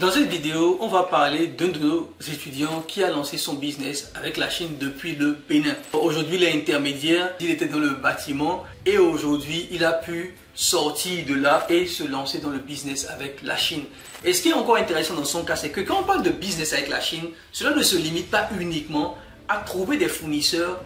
Dans cette vidéo, on va parler d'un de nos étudiants qui a lancé son business avec la Chine depuis le Bénin. Aujourd'hui, il est intermédiaire, il était dans le bâtiment et aujourd'hui, il a pu sortir de là et se lancer dans le business avec la Chine. Et ce qui est encore intéressant dans son cas, c'est que quand on parle de business avec la Chine, cela ne se limite pas uniquement à trouver des fournisseurs,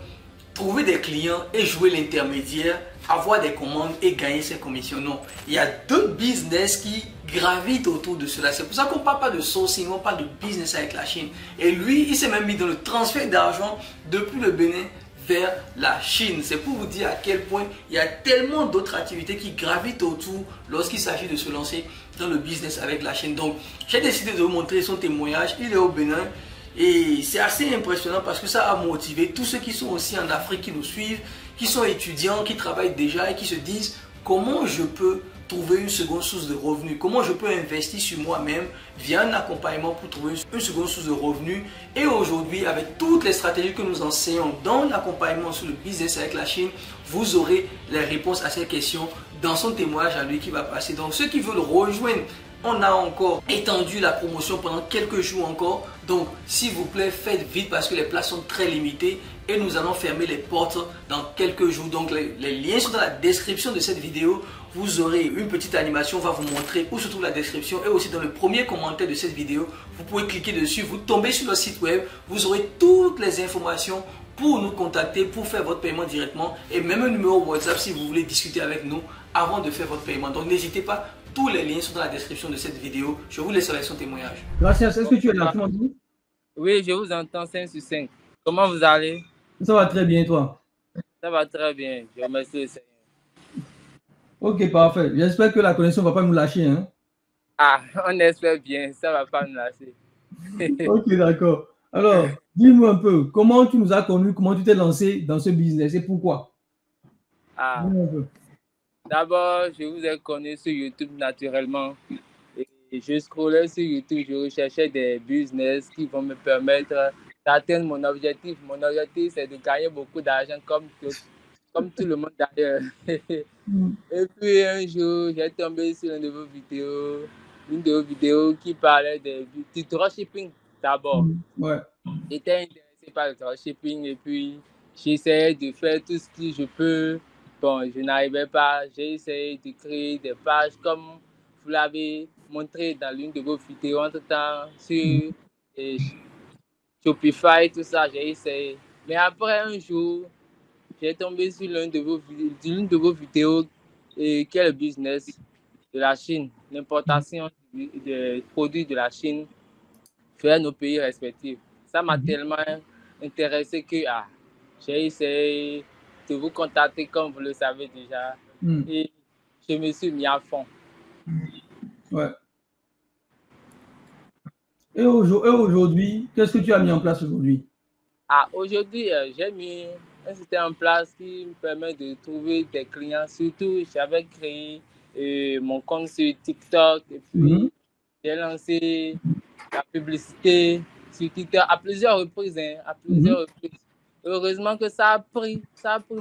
trouver des clients et jouer l'intermédiaire, avoir des commandes et gagner ses commissions. Non, il y a d'autres business qui gravitent autour de cela. C'est pour ça qu'on ne parle pas de sourcing, on parle de business avec la Chine. Et lui, il s'est même mis dans le transfert d'argent depuis le Bénin vers la Chine. C'est pour vous dire à quel point il y a tellement d'autres activités qui gravitent autour lorsqu'il s'agit de se lancer dans le business avec la Chine. Donc, j'ai décidé de vous montrer son témoignage. Il est au Bénin. Et c'est assez impressionnant parce que ça a motivé tous ceux qui sont aussi en Afrique, qui nous suivent, qui sont étudiants, qui travaillent déjà et qui se disent comment je peux trouver une seconde source de revenus, comment je peux investir sur moi-même via un accompagnement pour trouver une seconde source de revenus. Et aujourd'hui, avec toutes les stratégies que nous enseignons dans l'accompagnement sur le business avec la Chine, vous aurez les réponses à ces questions dans son témoignage à lui qui va passer. Donc ceux qui veulent rejoindre, on a encore étendu la promotion pendant quelques jours encore. Donc, s'il vous plaît, faites vite parce que les places sont très limitées et nous allons fermer les portes dans quelques jours. Donc, les liens sont dans la description de cette vidéo. Vous aurez une petite animation, on va vous montrer où se trouve la description et aussi dans le premier commentaire de cette vidéo. Vous pouvez cliquer dessus, vous tombez sur le site web, vous aurez toutes les informations pour nous contacter, pour faire votre paiement directement et même un numéro WhatsApp si vous voulez discuter avec nous avant de faire votre paiement. Donc, n'hésitez pas. Tous les liens sont dans la description de cette vidéo. Je vous laisse avec son témoignage. Gracias. Est-ce que tu es là? Tu m'entends? Oui, je vous entends 5 sur 5. Comment vous allez? Ça va très bien, toi? Ça va très bien. Je remercie le Seigneur. Ok, parfait. J'espère que la connexion ne va pas nous lâcher. Hein? Ah, on espère bien. Ça ne va pas nous lâcher. Ok, d'accord. Alors, dis-nous un peu, comment tu nous as connus, comment tu t'es lancé dans ce business et pourquoi? Ah. D'abord, je vous ai connu sur YouTube naturellement. Et je scrollais sur YouTube, je recherchais des business qui vont me permettre d'atteindre mon objectif. Mon objectif, c'est de gagner beaucoup d'argent comme tout le monde d'ailleurs. Et puis un jour, j'ai tombé sur une de vos vidéos qui parlait du dropshipping d'abord. Ouais. J'étais intéressé par le dropshipping et puis j'essayais de faire tout ce que je peux. Bon, je n'arrivais pas. J'ai essayé de créer des pages comme vous l'avez montré dans l'une de vos vidéos entre-temps sur Shopify, tout ça, j'ai essayé. Mais après un jour, j'ai tombé sur l'une de vos vidéos qui est le business de la Chine, l'importation des produits de la Chine vers nos pays respectifs. Ça m'a tellement intéressé que j'ai essayé de vous contacter comme vous le savez déjà et je me suis mis à fond. Ouais. Et aujourd'hui, qu'est-ce que tu as mis en place aujourd'hui? Aujourd'hui, j'ai mis un système en place qui me permet de trouver des clients. Surtout, j'avais créé mon compte sur TikTok et puis j'ai lancé la publicité sur TikTok à plusieurs reprises. Heureusement que ça a pris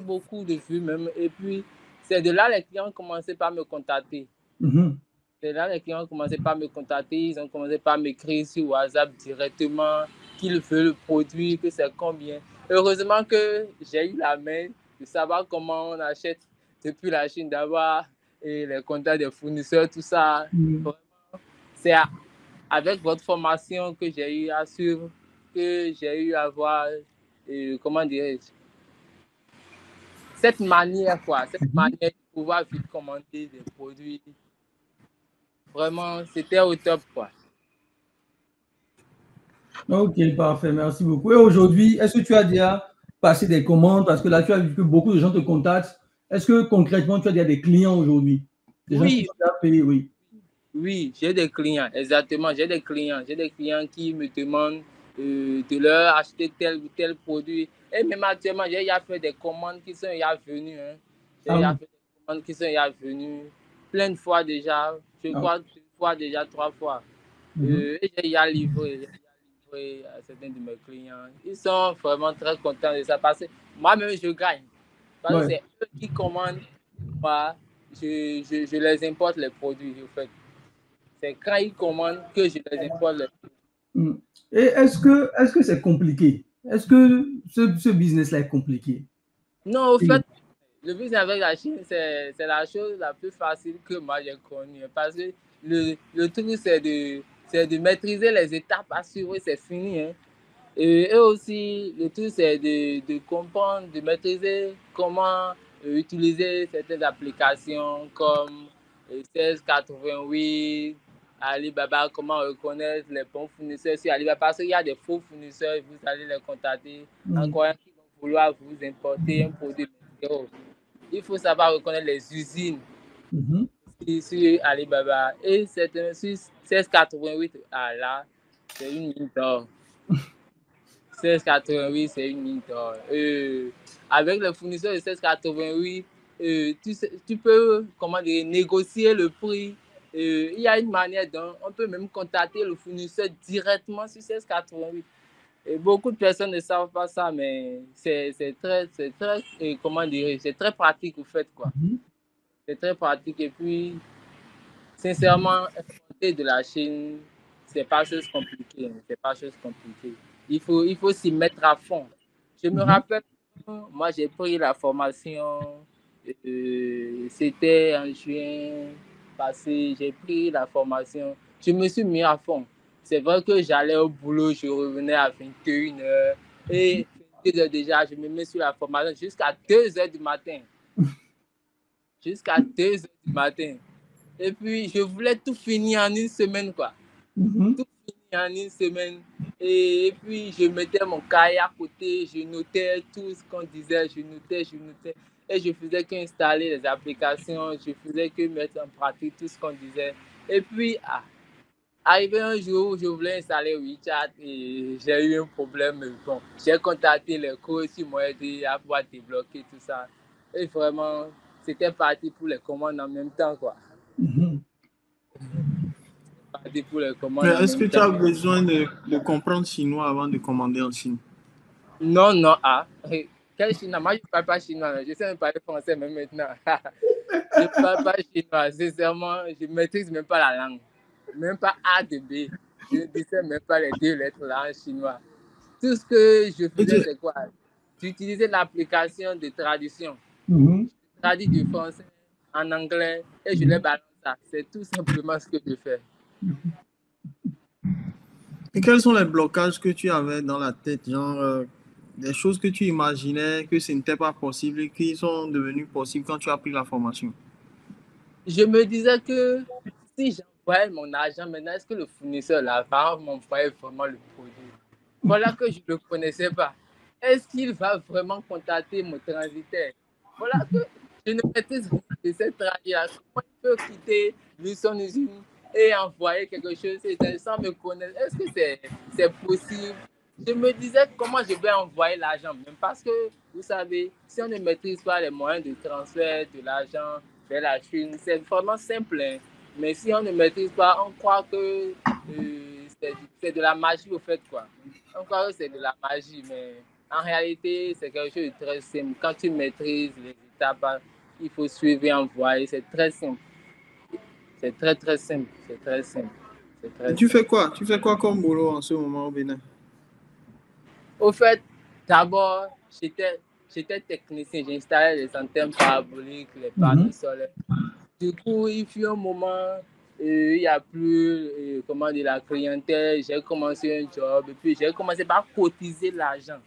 beaucoup de vues même. Et puis, c'est de là les clients ont commencé par me contacter. C'est là les clients ont commencé par me contacter. Ils ont commencé par m'écrire sur WhatsApp directement qu'ils veulent le produit, que c'est combien. Heureusement que j'ai eu la main de savoir comment on achète depuis la Chine, d'avoir les contacts des fournisseurs, tout ça. Vraiment, c'est avec votre formation que j'ai eu à suivre, que j'ai eu à voir, comment dirais-je, cette manière de pouvoir vite commander des produits. Vraiment, c'était au top, quoi. Ok, parfait, merci beaucoup. Et aujourd'hui, est-ce que tu as déjà passé des commandes? Parce que là, tu as vu que beaucoup de gens te contactent. Est-ce que concrètement, tu as déjà des clients aujourd'hui? Des gens qui sont déjà payés, oui. Oui, j'ai des clients, exactement. J'ai des clients qui me demandent de leur acheter tel ou tel produit. Et même actuellement, j'ai déjà fait des commandes qui sont déjà venues. J'ai déjà fait des commandes qui sont déjà venues plein de fois déjà. Je crois 2 fois déjà, 3 fois. Et j'ai déjà livré à certains de mes clients. Ils sont vraiment très contents de ça parce que moi-même, je gagne. Parce que c'est eux qui commandent. Moi, je les importe les produits, en fait. C'est quand ils commandent que je les importe les choses. Et est-ce que c'est compliqué? Est-ce que ce business-là est compliqué? Non, au fait, le business avec la Chine, c'est la chose la plus facile que moi j'ai connue. Parce que le truc, c'est de maîtriser les étapes assurées, c'est fini. Hein. Et eux aussi, le truc, c'est de comprendre, de maîtriser comment utiliser certaines applications comme 1688, Alibaba, comment reconnaître les bons fournisseurs sur Alibaba. Parce qu'il y a des faux fournisseurs, vous allez les contacter. Encore un qui vont vouloir vous importer un produit. Il faut savoir reconnaître les usines sur Alibaba. Et c'est un 1688, ah là, c'est une mine d'or. 1688, c'est une mine d'or. Avec le fournisseur de 1688, tu peux négocier le prix. Il y a une manière dont on peut même contacter le fournisseur directement sur 1688. Et beaucoup de personnes ne savent pas ça, mais c'est très c'est très pratique au fait, quoi. C'est très pratique. Et puis, sincèrement, importer de la Chine, c'est pas chose compliquée. C'est pas chose compliquée. Il faut s'y mettre à fond. Je me rappelle, moi j'ai pris la formation, c'était en juin passé, j'ai pris la formation, je me suis mis à fond. C'est vrai que j'allais au boulot, je revenais à 21h et 22h déjà, je me mets sur la formation jusqu'à 2h du matin. Jusqu'à 2h du matin. Et puis, je voulais tout finir en une semaine, quoi. Tout finir en une semaine. Et puis, je mettais mon cahier à côté, je notais tout ce qu'on disait, je notais. Et je faisais qu'installer les applications, je faisais que mettre en pratique tout ce qu'on disait. Et puis, arrivé un jour où je voulais installer WeChat et j'ai eu un problème. Bon, j'ai contacté les coachs, ils m'ont aidé à pouvoir débloquer tout ça. Et vraiment, c'était parti pour les commandes en même temps, quoi. Pour les commandes. Mais est-ce que tu as besoin de comprendre chinois avant de commander en Chine? Non, quel chinois? Moi, je ne parle pas chinois. Je sais même parler français même maintenant. Je ne parle pas chinois. Sincèrement, je ne maîtrise même pas la langue. Même pas A de B. Je ne sais même pas les 2 lettres là en chinois. Tout ce que je faisais, c'est quoi? J'utilisais l'application de traduction. Je traduis du français en anglais et je les balance ça. C'est tout simplement ce que je fais. Et quels sont les blocages que tu avais dans la tête, genre des choses que tu imaginais que ce n'était pas possible et qui sont devenues possibles quand tu as pris la formation? Je me disais que si j'envoyais mon argent maintenant, est-ce que le fournisseur là va m'envoyer vraiment le produit? Voilà que je ne le connaissais pas. Est-ce qu'il va vraiment contacter mon transitaire? Voilà que je ne maîtrise pas de cette transaction. Comment il peut quitter son usine et envoyer quelque chose sans me connaître? Est-ce que c'est possible? Je me disais comment je vais envoyer l'argent, même parce que, vous savez, si on ne maîtrise pas les moyens de transfert de l'argent vers la Chine, c'est vraiment simple. Hein? Mais si on ne maîtrise pas, on croit que c'est de la magie au fait, quoi. On croit que c'est de la magie, mais en réalité, c'est quelque chose de très simple. Quand tu maîtrises les étapes, il faut suivre et envoyer. C'est très simple. C'est très, très simple. C'est très simple. Et tu fais quoi? Tu fais quoi comme boulot en ce moment au Bénin? Au fait, d'abord, j'étais technicien. J'installais les antennes paraboliques, les panneaux solaires. Du coup, il fut un moment, il n'y a plus la clientèle. J'ai commencé un job et puis j'ai commencé par cotiser l'argent.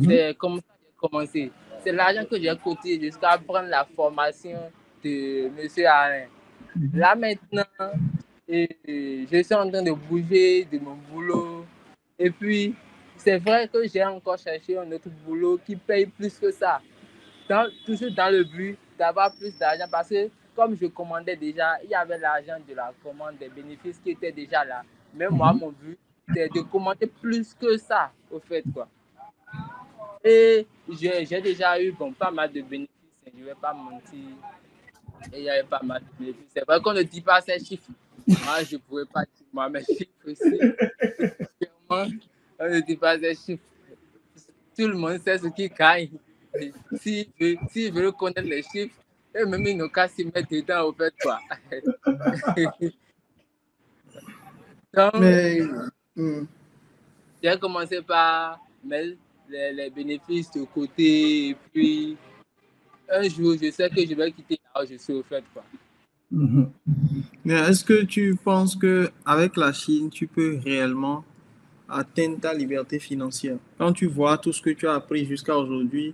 C'est comme ça que j'ai commencé. C'est l'argent que j'ai cotisé jusqu'à prendre la formation de M. Alain. Là maintenant, je suis en train de bouger de mon boulot. Et puis, c'est vrai que j'ai encore cherché un autre boulot qui paye plus que ça. Toujours dans le but d'avoir plus d'argent parce que comme je commandais déjà, il y avait l'argent de la commande, des bénéfices qui étaient déjà là. Mais moi, mon but, c'est de commander plus que ça, au fait, quoi. Et j'ai déjà eu pas mal de bénéfices, je ne vais pas mentir. Et il y avait pas mal de bénéfices. C'est vrai qu'on ne dit pas ces chiffres. Moi, je ne pourrais pas dire moi mes chiffres aussi. On ne dit pas ces chiffres. Tout le monde sait ce qui gagne. S'il veut connaître les chiffres, et même ils n'ont qu'à s'y mettre dedans, au fait, quoi. Donc, Mais, j'ai commencé par mettre les bénéfices de côté et puis un jour, je sais que je vais quitter là où je suis au fait, quoi. Mais est-ce que tu penses qu'avec la Chine, tu peux réellement atteindre ta liberté financière? Quand tu vois tout ce que tu as appris jusqu'à aujourd'hui,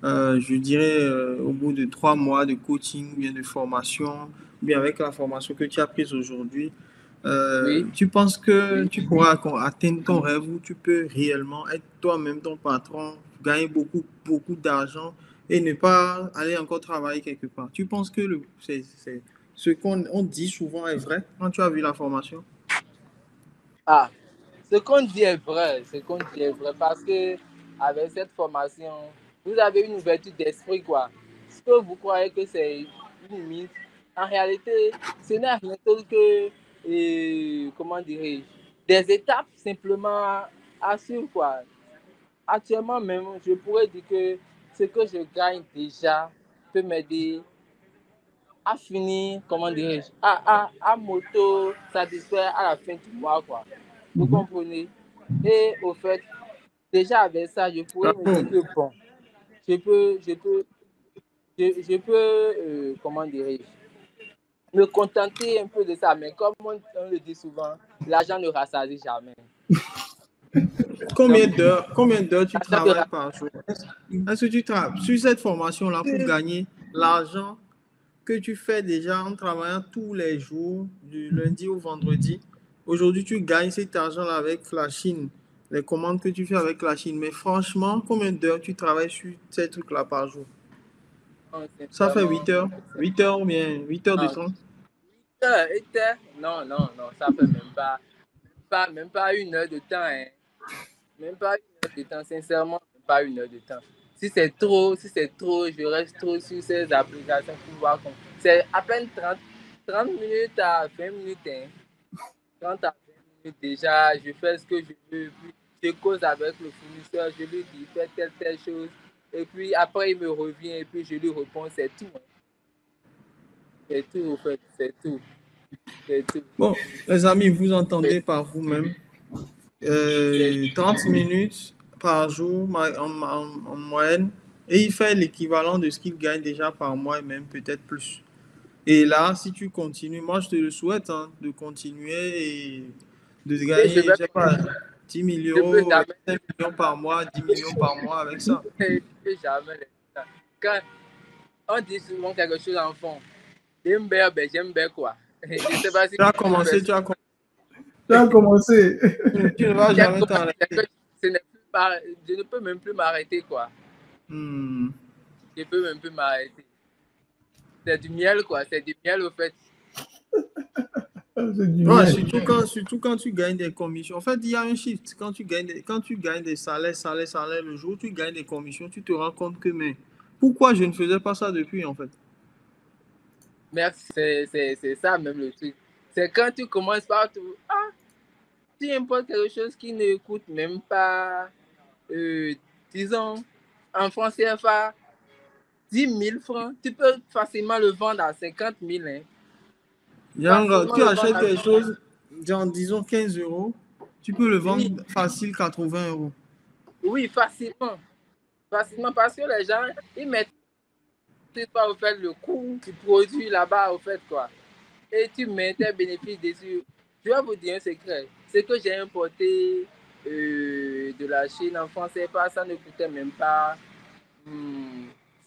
je dirais au bout de 3 mois de coaching, bien de formation, bien avec la formation que tu as prise aujourd'hui, Oui. tu penses que tu pourras atteindre ton rêve où tu peux réellement être toi-même ton patron, gagner beaucoup, beaucoup d'argent et ne pas aller encore travailler quelque part? Tu penses que ce qu'on dit souvent est vrai quand tu as vu la formation? Ah, ce qu'on dit est vrai, ce qu'on dit est vrai parce que avec cette formation, vous avez une ouverture d'esprit, quoi. Ce que vous croyez que c'est une limite, en réalité, ce n'est rien d'autre que, comment dirais-je, des étapes simplement à suivre, quoi. Actuellement même, je pourrais dire que ce que je gagne déjà peut m'aider à finir, comment dirais-je, à m'auto-satisfaire à la fin du mois, quoi. Vous comprenez? Et au fait, déjà avec ça, je pourrais me Bravo. dire que bon, je peux comment dirais-je, me contenter un peu de ça. Mais comme on le dit souvent, l'argent ne rassasie jamais. Combien Donc, d'heures tu l'argent ne travailles rassasie par jour? Est-ce que tu travailles sur cette formation-là pour jamais. gagner l'argent que tu fais déjà en travaillant tous les jours, du lundi au vendredi? Aujourd'hui, tu gagnes cet argent-là avec la Chine, les commandes que tu fais avec la Chine. Mais franchement, combien d'heures tu travailles sur ces trucs-là par jour? Ça fait 8 heures. 8 heures ou bien 8 heures de temps? Non, non, non, ça fait même pas une heure de temps, hein. Même pas une heure de temps, sincèrement, même pas une heure de temps. Si c'est trop, je reste trop sur ces applications pour voir comme. C'est à peine 30 minutes à 20 minutes, hein. 30 à 20 minutes déjà, je fais ce que je veux, puis je cause avec le fournisseur, je lui dis, fais telle chose, et puis après il me revient, et puis je lui réponds, c'est tout, hein. C'est tout, en fait, c'est tout. C'est tout. Bon, les amis, vous C'est entendez par vous-même. 30 minutes par jour en moyenne. Et il fait l'équivalent de ce qu'il gagne déjà par mois et même peut-être plus. Et là, si tu continues, moi je te le souhaite hein, de continuer et de Et gagner, je sais pas, 10 je peux millions, jamais, 5 millions par mois, 10 millions par mois avec ça. je peux jamais les faire. Quand on dit souvent quelque chose en fond, j'aime bien, ben j'aime bien quoi. Je ne sais pas si Tu as commencé, tu as commencé. Tu as commencé. Tu ne vas j'ai jamais commencé, t'arrêter. ce n'est plus je ne peux même plus m'arrêter quoi. Hmm. Je peux même plus m'arrêter. C'est du miel quoi, c'est du miel au fait. C'est du Ouais, miel. surtout quand tu gagnes des commissions. En fait, il y a un shift. Quand tu gagnes des salaires, le jour où tu gagnes des commissions, tu te rends compte que, mais pourquoi je ne faisais pas ça depuis, en fait? Merci, c'est ça même le truc. C'est quand tu commences par tout, ah, tu importes quelque chose qui ne coûte même pas, disons, en francs CFA, 10 000 francs, tu peux facilement le vendre à 50 000. Hein. Genre, Facilement tu le vendre achètes à... quelque chose, genre, disons 15 euros, tu peux le Oui, vendre facile 80 euros. oui, facilement. Facilement parce que les gens, ils mettent pas au fait le coût du produit là-bas au fait quoi. Et tu mets tes bénéfices dessus. Je vais vous dire un secret. C'est que j'ai importé de la Chine en France, ça ne coûtait même pas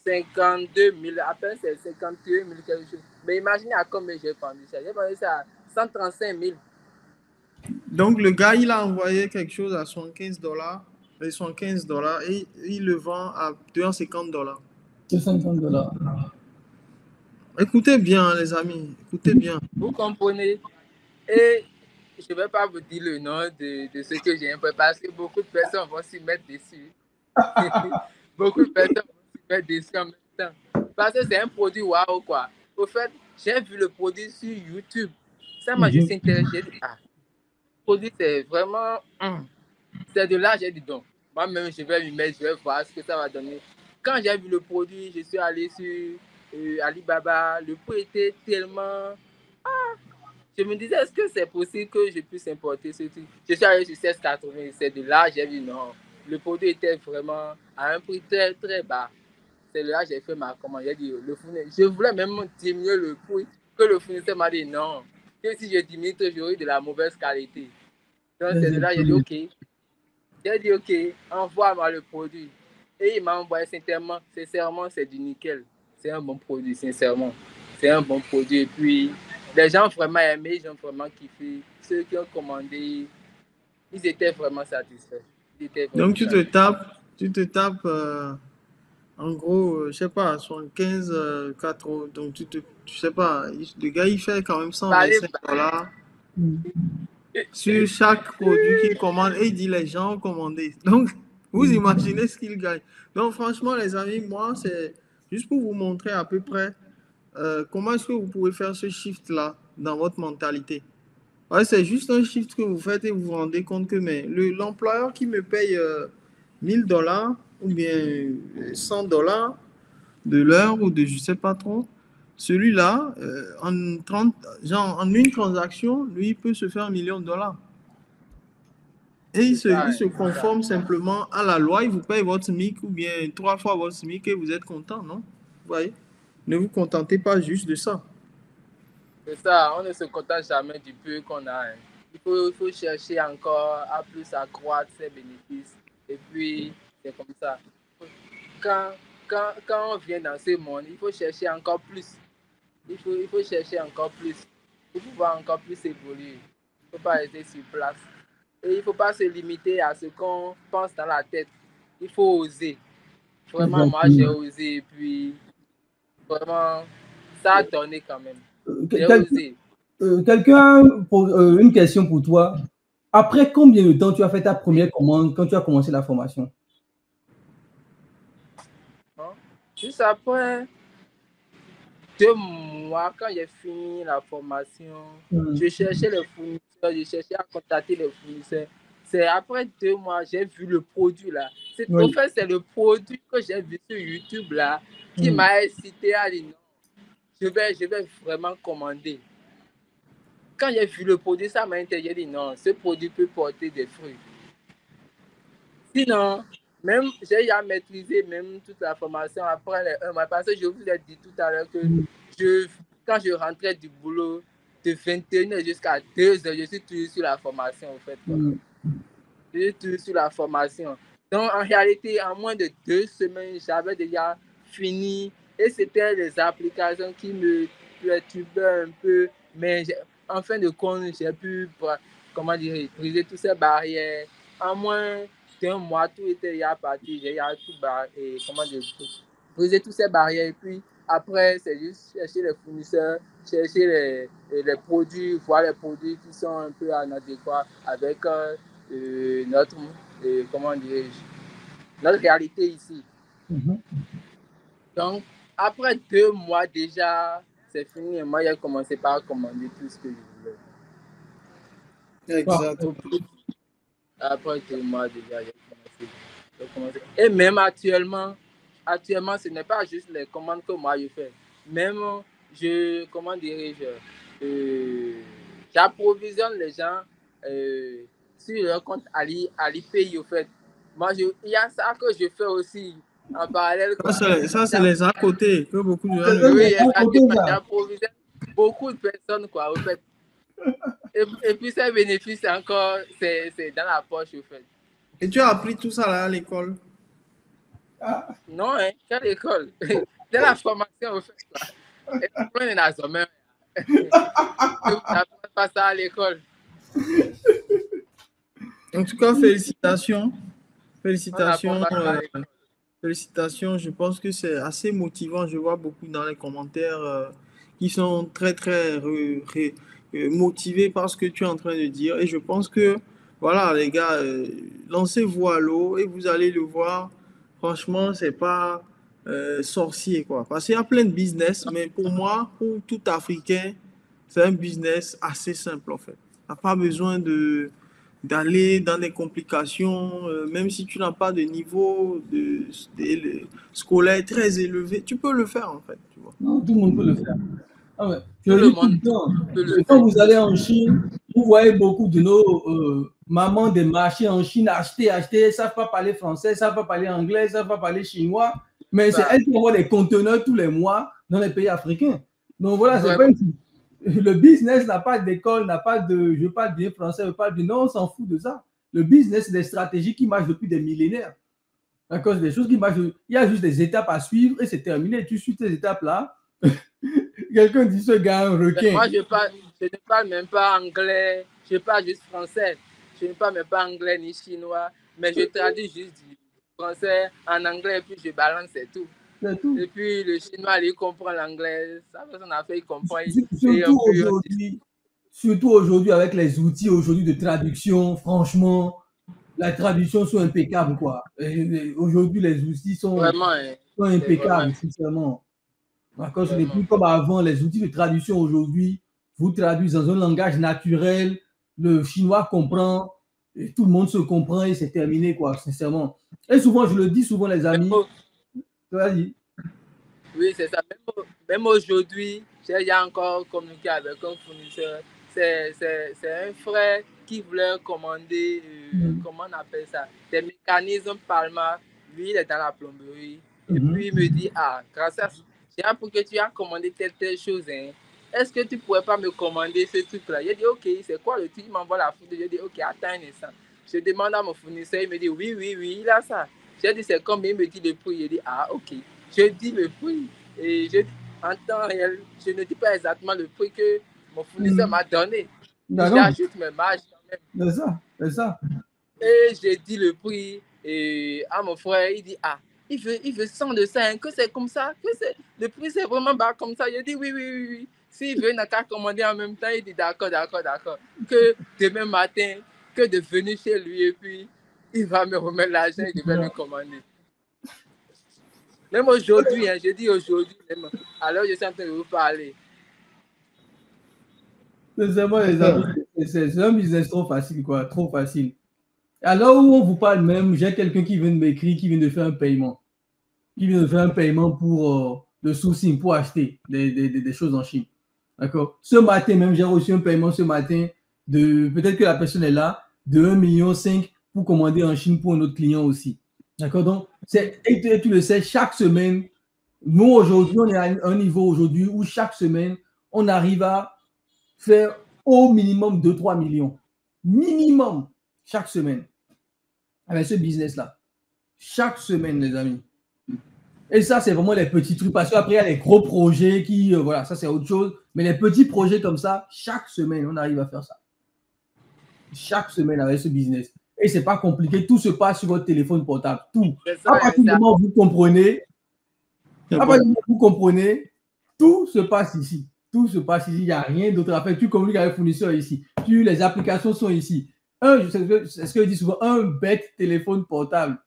52 000, à peine c'est 51 000 quelque chose. Mais imaginez à combien j'ai vendu ça. J'ai vendu ça à 135 000. Donc, le gars, il a envoyé quelque chose à 75 dollars, et il le vend à 250 dollars. C'est 50 $. Écoutez bien, les amis, écoutez bien. Vous comprenez? Et je ne vais pas vous dire le nom de ce que j'ai importé parce que beaucoup de personnes vont s'y mettre dessus. Beaucoup de personnes vont s'y mettre dessus en même temps. Parce que c'est un produit waouh quoi. Au fait, j'ai vu le produit sur YouTube. Ça m'a juste intéressé. Ah, le produit c'est vraiment... C'est de là j'ai dit donc. Moi-même, je vais m'y mettre, je vais voir ce que ça va donner. Quand j'ai vu le produit, je suis allé sur Alibaba. Le prix était tellement... je me disais, est-ce que c'est possible que je puisse importer ce truc? Je suis allé sur 16,87. De là, j'ai vu non. Le produit était vraiment à un prix très, très bas. C'est là que j'ai fait ma commande. J'ai dit, le fournisseur, je voulais même diminuer le prix, que le fournisseur m'a dit non. Que si je diminue, j'aurai de la mauvaise qualité. Donc, c'est de là que j'ai dit, OK. J'ai dit, OK, envoie-moi le produit. Et il m'a envoyé, sincèrement, c'est du nickel. C'est un bon produit, sincèrement. C'est un bon produit. Et puis, les gens ont vraiment aimé, ils ont vraiment kiffé. Ceux qui ont commandé, ils étaient vraiment satisfaits. Donc, tu te tapes en gros, je sais pas, 75, 4, donc je sais pas, le gars il fait quand même $125 sur chaque produit qu'il commande et il dit les gens ont commandé. Donc, vous imaginez ce qu'il gagne. Donc, franchement, les amis, moi, c'est juste pour vous montrer à peu près comment est-ce que vous pouvez faire ce shift-là dans votre mentalité. Ouais, c'est juste un shift que vous faites et vous vous rendez compte que l'employeur qui me paye $1000 ou bien $100 de l'heure ou de je sais pas trop, celui-là, en une transaction, lui, il peut se faire $1 million. Et il se conforme simplement à la loi, il vous paye votre SMIC ou bien 3 fois votre SMIC et vous êtes content, non? Vous voyez? Ne vous contentez pas juste de ça. C'est ça, on ne se contente jamais du peu qu'on a. Hein. Il faut chercher encore à plus accroître ses bénéfices. Et puis, c'est comme ça. Quand on vient dans ce monde, il faut chercher encore plus. Il faut chercher encore plus pour pouvoir encore plus évoluer. Il ne faut pas rester sur place. Et il ne faut pas se limiter à ce qu'on pense dans la tête. Il faut oser. Vraiment, moi, j'ai osé. Et puis, vraiment, ça a donné quand même. Quelqu'un, une question pour toi. Après combien de temps tu as fait ta première commande quand tu as commencé la formation? Juste après 2 mois, quand j'ai fini la formation, je cherchais les fournisseurs, je cherchais à contacter les fournisseurs. C'est après 2 mois, j'ai vu le produit là. En fait, c'est le produit que j'ai vu sur YouTube là qui m'a incité à dire non, je vais vraiment commander. Quand j'ai vu le produit, ça m'a intéressé. J'ai dit non, ce produit peut porter des fruits. Sinon, même j'ai déjà maîtrisé même toute la formation après les 1 mois. Parce que je vous ai dit tout à l'heure que quand je rentrais du boulot de 21h jusqu'à 2h, je suis toujours sur la formation en fait. Je suis toujours sur la formation. Donc en réalité, en moins de 2 semaines, j'avais déjà fini. Et c'était les applications qui me perturbaient un peu. Mais en fin de compte, j'ai pu, comment dire, briser toutes ces barrières. En moins d'1 mois, tout était déjà parti. J'ai tout briser toutes ces barrières. Et puis après, c'est juste chercher les fournisseurs, chercher les produits, voir les produits qui sont un peu en adéquat avec notre, comment dirais-je, notre réalité ici. Donc, après 2 mois déjà, c'est fini. Et moi, j'ai commencé par commander tout ce que je voulais. Exactement. Après 2 mois déjà, j'ai commencé. Et même actuellement, ce n'est pas juste les commandes que moi je fais. Même, comment dirais-je, j'approvisionne les gens sur leur compte Alipay, au fait. Moi, il y a ça que je fais aussi en parallèle. Ça, c'est les à côté que beaucoup de gens oui, j'approvisionne beaucoup de personnes, quoi, au fait. Et puis, ces bénéfices, encore, c'est dans la poche, au fait. Et tu as appris tout ça là à l'école? Non, hein, quelle école? C'est la formation, au fait. Quoi. Et on est dans sommet. Tu n'apprends pas ça à l'école. En tout cas, félicitations. Félicitations. Félicitations. Je pense que c'est assez motivant. Je vois beaucoup dans les commentaires qui sont très, très motivés par ce que tu es en train de dire. Et je pense que, voilà, les gars, lancez-vous à l'eau et vous allez le voir. Franchement, c'est pas sorcier, quoi. Parce qu'il y a plein de business, mais pour moi, pour tout Africain, c'est un business assez simple, en fait. Tu n'as pas besoin d'aller dans des complications, même si tu n'as pas de niveau scolaire très élevé, tu peux le faire, en fait. Tu vois. Non, tout le monde peut le faire. Ah ouais. Je le dis tout le temps. Quand vous allez en Chine, vous voyez beaucoup de nos mamans des marchés en Chine acheter. Elles ne savent pas parler français, elles ne savent pas parler anglais, elles ne savent pas parler chinois. Mais c'est elles qui envoient des conteneurs tous les mois dans les pays africains. Donc voilà, c'est pas le business n'a pas d'école, n'a pas de je parle bien français, je parle bien. Non, on s'en fout de ça. Le business, c'est des stratégies qui marchent depuis des millénaires. À cause des choses qui marchent, il y a juste des étapes à suivre et c'est terminé. Tu suis ces étapes-là. Quelqu'un dit ce gars un requin. Moi, je ne parle même pas anglais, je parle juste français. Je ne parle même pas anglais ni chinois, mais je traduis juste du français en anglais et puis je balance, c'est tout. Et puis le chinois, il comprend l'anglais. Ça fait son affaire, il comprend. Surtout aujourd'hui, avec les outils aujourd'hui de traduction, franchement, la traduction sont impeccables, quoi. Aujourd'hui, les outils sont impeccables, sincèrement. D'accord, ce n'est plus comme avant. Les outils de traduction aujourd'hui vous traduisent dans un langage naturel. Le chinois comprend, et tout le monde se comprend et c'est terminé, quoi, sincèrement. Et souvent, je le dis souvent, les amis. Vas-y. Oui, c'est ça. Même aujourd'hui, j'ai encore communiqué avec un fournisseur. C'est un frère qui voulait commander, comment on appelle ça, des mécanismes Palma. Lui, il est dans la plomberie. Et puis, il me dit, ah, grâce à j'ai appris que tu as commandé telle chose. Hein. Est-ce que tu ne pourrais pas me commander ce truc-là? J'ai dit, OK, c'est quoi le truc? Il m'envoie la photo. J'ai dit, OK, attends un instant. Je demande à mon fournisseur, il me dit, oui, il a ça. J'ai dit, c'est combien? Il me dit le prix. Il dit, ah, OK. Je dis le prix. Et en temps réel, je ne dis pas exactement le prix que mon fournisseur m'a donné. J'ajoute mes marges quand même. C'est ça. Et j'ai dit le prix à mon frère. Il dit, ah, il veut 100 de ça, hein, que c'est comme ça, que le prix c'est vraiment bas comme ça. Je dis oui. S'il veut, il n'a qu'à commander en même temps. Il dit d'accord. Que demain matin, que de venir chez lui et puis il va me remettre l'argent et je vais lui commander. Même aujourd'hui, hein, je dis aujourd'hui même. Alors je suis en train de vous parler. Sincèrement, les amis, c'est un business trop facile, quoi, trop facile. Alors où on vous parle même, j'ai quelqu'un qui vient de m'écrire, qui vient de faire un paiement. Qui vient de faire un paiement pour le sourcing, pour acheter des choses en Chine. D'accord. Ce matin même, j'ai reçu un paiement ce matin peut-être que la personne est là, de 1,5 million pour commander en Chine pour un autre client aussi. D'accord. Donc, et tu le sais, chaque semaine, nous aujourd'hui, on est à un niveau aujourd'hui où chaque semaine, on arrive à faire au minimum 2-3 millions. Minimum chaque semaine. Avec ce business-là. Chaque semaine, les amis. Et ça, c'est vraiment les petits trucs. Parce qu'après, il y a les gros projets qui, voilà, ça, c'est autre chose. Mais les petits projets comme ça, chaque semaine, on arrive à faire ça. Chaque semaine avec ce business. Et c'est pas compliqué. Tout se passe sur votre téléphone portable. Tout. À partir du moment où vous comprenez, tout se passe ici. Tout se passe ici. Il n'y a rien d'autre à faire. Tu communiques avec le fournisseur ici. Les applications sont ici. C'est ce que je dis souvent, un bête téléphone portable.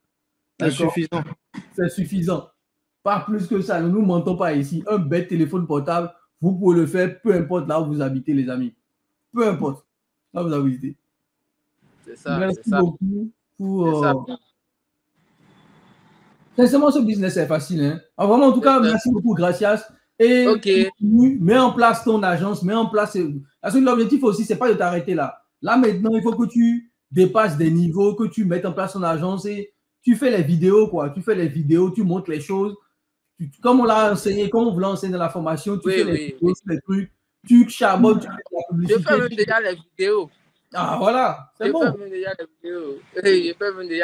C'est suffisant. C'est suffisant. Pas plus que ça. Ne nous mentons pas ici. Un bête téléphone portable, vous pouvez le faire peu importe là où vous habitez, les amis. Peu importe là où vous habitez. C'est ça. Merci beaucoup pour. Sincèrement, ce business est facile. Hein? Alors, vraiment, en tout cas, merci beaucoup, Gracias. Et mets en place ton agence, mets en place. Parce que l'objectif aussi, c'est pas de t'arrêter là. Là, maintenant, il faut que tu dépasses des niveaux, que tu mettes en place ton agence et tu fais les vidéos, quoi. Tu fais les vidéos, tu montres les choses. Comme on l'a enseigné, comme on voulait enseigner dans la formation, tu fais les vidéos, les trucs, tu charbonnes, tu fais la publicité. Je fais même déjà les vidéos. Ah, voilà, c'est bon. Je fais même déjà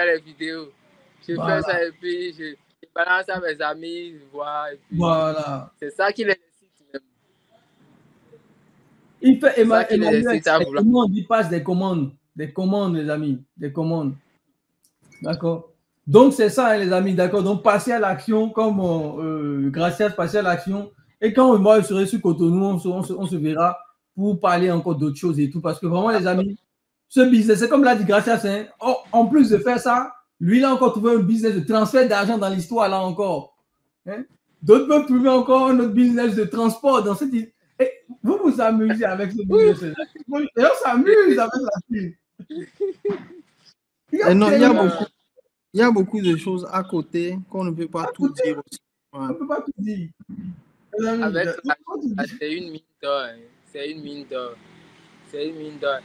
les vidéos. Je fais ça et puis je balance à mes amis, je vois. Et puis voilà. C'est ça qui les excite même. Il fait Emmanuel, il passe des commandes, les amis, des commandes. D'accord. Donc, c'est ça, hein, les amis, d'accord. Donc, passez à l'action, comme Gracias, passez à l'action. Et quand moi, je serai sur Cotonou, on se verra pour parler encore d'autres choses et tout. Parce que vraiment, les amis, ce business, c'est comme l'a dit Gracias, hein, en plus de faire ça, lui, il a encore trouvé un business de transfert d'argent dans l'histoire, là encore. Hein? D'autres peuvent trouver encore un autre business de transport dans cette... Et vous vous amusez avec ce business. Et on s'amuse avec la fille. Il y a beaucoup de choses à côté qu'on ne peut pas tout dire aussi. On ne peut pas tout dire. avec c'est une mine d'or. C'est une mine d'or. C'est une mine d'or.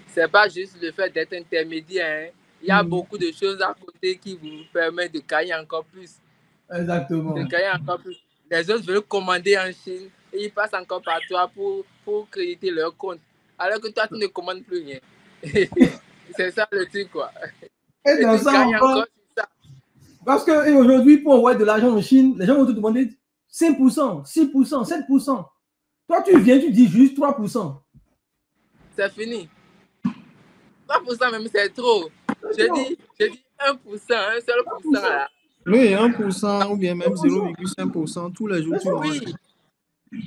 C'est pas juste le fait d'être intermédiaire. Hein. Il y a beaucoup de choses à côté qui vous permettent de gagner encore plus. Exactement. De gagner encore plus. Les autres veulent commander en Chine et ils passent encore par toi pour créditer leur compte. Alors que toi, tu ne commandes plus rien. C'est ça le truc, quoi. Et dans ça, encore, ça. Parce qu'aujourd'hui, pour envoyer de l'argent en Chine, les gens vont te demander 5%, 6%, 7%. Toi, tu viens, tu dis juste 3%. C'est fini. 3% même, c'est trop. J'ai dit 1%, un seul pourcent là. Oui, 1% ou bien même 0,5% tous les jours. Oui,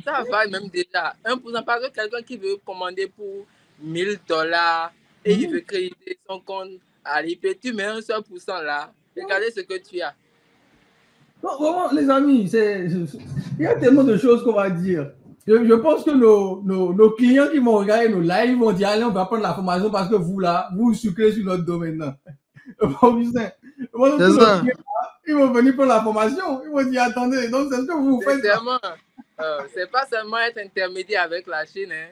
ça va même déjà. 1%, parce que quelqu'un qui veut commander pour $1000 et il veut créditer son compte à l'IP, tu mets un seul pourcent là. Regardez ce que tu as. Non, vraiment, les amis, il y a tellement de choses qu'on va dire. Je pense que nos clients qui vont regarder nos lives vont dire allez, on va prendre la formation parce que vous là, vous sucrez sur notre domaine. Ils vont venir pour la formation. Ils vont dire attendez, donc c'est ce que vous faites. C'est pas seulement être intermédiaire avec la Chine. Hein.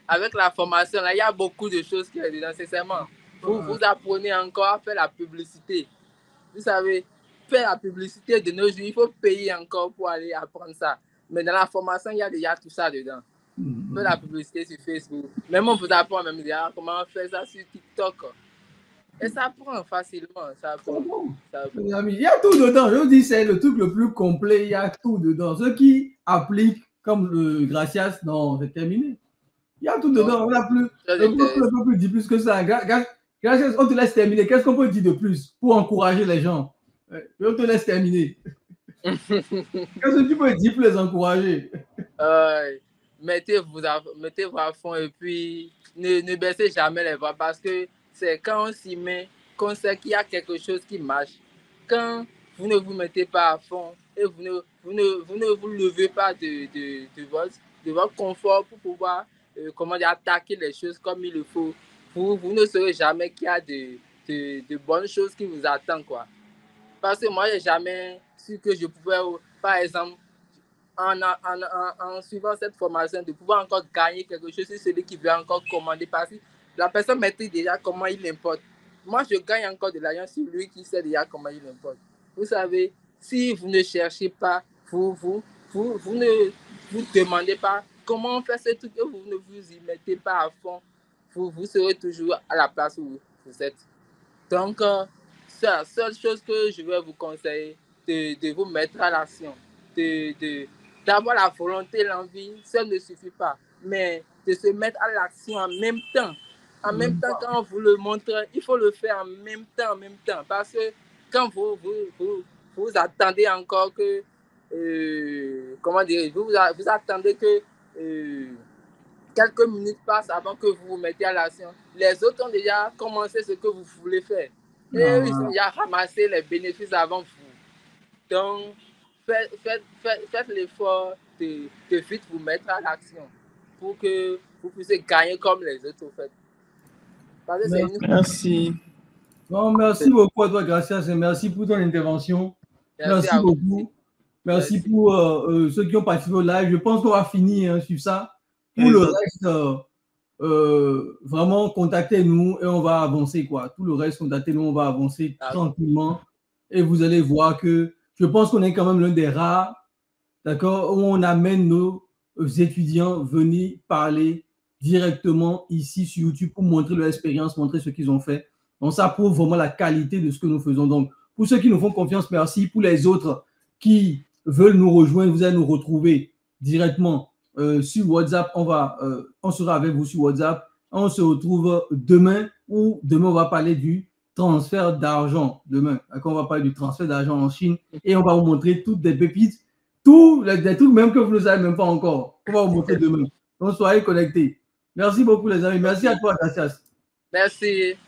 Avec la formation, là, il y a beaucoup de choses qui sont dedans. Nécessairement. Vous apprenez encore à faire la publicité. Vous savez, faire la publicité de nos jours, il faut payer encore pour aller apprendre ça. Mais dans la formation, il y a déjà tout ça dedans. Faire la publicité sur Facebook. Même on vous apprend même déjà comment faire ça sur TikTok. Et ça prend facilement. Ça prend. Il y a tout dedans. Je vous dis, c'est le truc le plus complet. Il y a tout dedans. Ceux qui appliquent comme le Gracias, non, c'est terminé. Il y a tout dedans. On n'a plus. On ne peut plus dire plus que ça. Gracias, on te laisse terminer. Qu'est-ce qu'on peut dire de plus pour encourager les gens? On te laisse terminer. Qu'est-ce que tu peux dire pour les encourager? Mettez-vous à fond et puis ne baissez jamais les bras parce que c'est quand on s'y met qu'on sait qu'il y a quelque chose qui marche. Quand vous ne vous mettez pas à fond et vous ne vous levez pas de votre confort pour pouvoir attaquer les choses comme il le faut, vous ne saurez jamais qu'il y a de bonnes choses qui vous attendent, quoi. Parce que moi, je n'ai jamais su que je pouvais, par exemple, en suivant cette formation, de pouvoir encore gagner quelque chose sur celui qui veut encore commander. Parce que la personne maîtrise déjà comment il importe. Moi, je gagne encore de l'argent sur lui qui sait déjà comment il importe. Vous savez, si vous ne cherchez pas, vous ne vous demandez pas comment faire ce truc, et vous ne vous y mettez pas à fond, vous serez toujours à la place où vous êtes. Donc, c'est la seule chose que je vais vous conseiller, de vous mettre à l'action, d'avoir la volonté, l'envie, ça ne suffit pas, mais de se mettre à l'action en même temps. En même temps, quand on vous le montre, il faut le faire en même temps, parce que quand vous attendez encore que, vous attendez que quelques minutes passent avant que vous vous mettez à l'action. Les autres ont déjà commencé ce que vous voulez faire. Et eux, ils ont déjà ramassé les bénéfices avant vous. Donc, faites l'effort de vite vous mettre à l'action pour que vous puissiez gagner comme les autres, en fait. Merci. Non, merci beaucoup à toi, Gracias, et merci pour ton intervention. Merci beaucoup. Merci pour ceux qui ont participé au live. Je pense qu'on va finir sur ça. Pour le reste, vraiment, contactez-nous et on va avancer, quoi. Tout le reste, contactez-nous, on va avancer tranquillement. Et vous allez voir que je pense qu'on est quand même l'un des rares, d'accord, où on amène nos étudiants venir parler directement ici sur YouTube pour montrer leur expérience, montrer ce qu'ils ont fait. Donc, ça prouve vraiment la qualité de ce que nous faisons. Donc, pour ceux qui nous font confiance, merci. Pour les autres qui veulent nous rejoindre, vous allez nous retrouver directement sur WhatsApp. On sera avec vous sur WhatsApp. On se retrouve demain, où demain, on va parler du transfert d'argent. Demain, on va parler du transfert d'argent en Chine et on va vous montrer toutes des pépites, des trucs même que vous ne savez même pas encore. On va vous montrer demain. Donc, soyez connectés. Merci beaucoup, les amis. Merci à toi, Gracias. Merci.